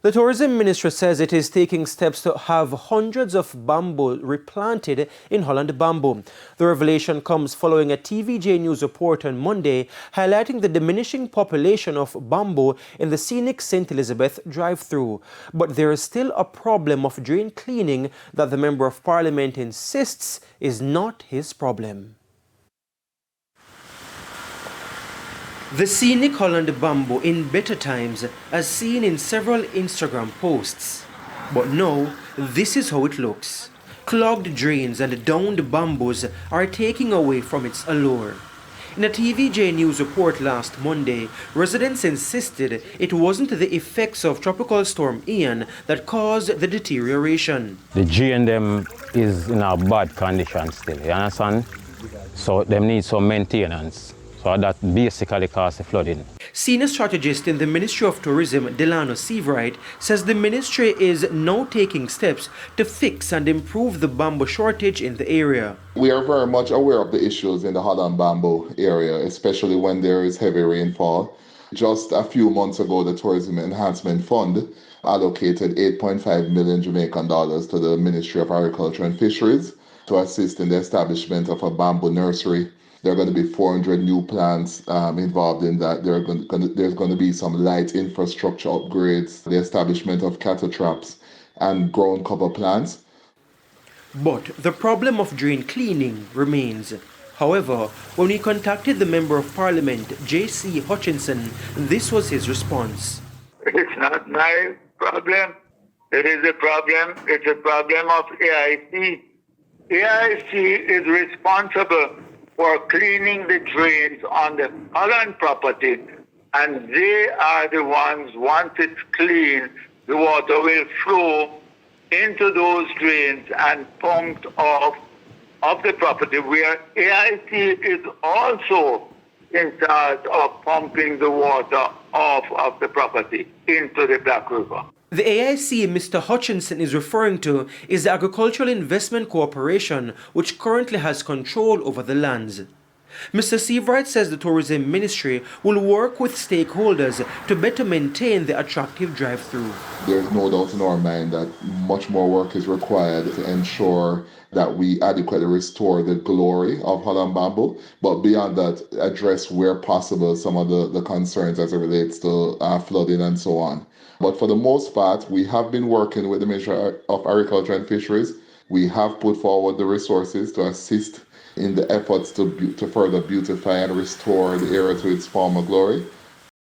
The tourism ministry says it is taking steps to have hundreds of bamboo replanted in Holland bamboo. The revelation comes following a TVJ news report on Monday highlighting the diminishing population of bamboo in the scenic St. Elizabeth drive-through. But there is still a problem of drain cleaning that the Member of Parliament insists is not his problem. The scenic Holland bamboo in better times as seen in several Instagram posts. But now, this is how it looks. Clogged drains and downed bamboos are taking away from its allure. In a TVJ news report last Monday, residents insisted it wasn't the effects of Tropical Storm Ian that caused the deterioration. The drain them is in a bad condition still, you understand? So them need some maintenance. So that basically caused the flooding. Senior strategist in the Ministry of Tourism, Delano Seabright, says the ministry is now taking steps to fix and improve the bamboo shortage in the area. We are very much aware of the issues in the Holland bamboo area, especially when there is heavy rainfall. Just a few months ago, the Tourism Enhancement Fund allocated 8.5 million Jamaican dollars to the Ministry of Agriculture and Fisheries to assist in the establishment of a bamboo nursery. There are going to be 400 new plants involved in that. There's going to be some light infrastructure upgrades, the establishment of cattle traps and ground cover plants. But the problem of drain cleaning remains. However, when we contacted the Member of Parliament, J.C. Hutchinson, this was his response. It's not my problem. It is a problem. It's a problem of AIC. AIC is responsible for cleaning the drains on the Holland property, and they are the ones, once it's clean, the water will flow into those drains and pumped off of the property, where AIC is also in charge of pumping the water off of the property into the Black River. The AIC Mr. Hutchinson is referring to is the Agricultural Investment Corporation, which currently has control over the lands. Mr. Seabright says the Tourism Ministry will work with stakeholders to better maintain the attractive drive-through. There's no doubt in our mind that much more work is required to ensure that we adequately restore the glory of Holland bamboo, but beyond that, address where possible some of the concerns as it relates to flooding and so on. But for the most part, we have been working with the Ministry of Agriculture and Fisheries. We have put forward the resources to assist in the efforts to further beautify and restore the area to its former glory.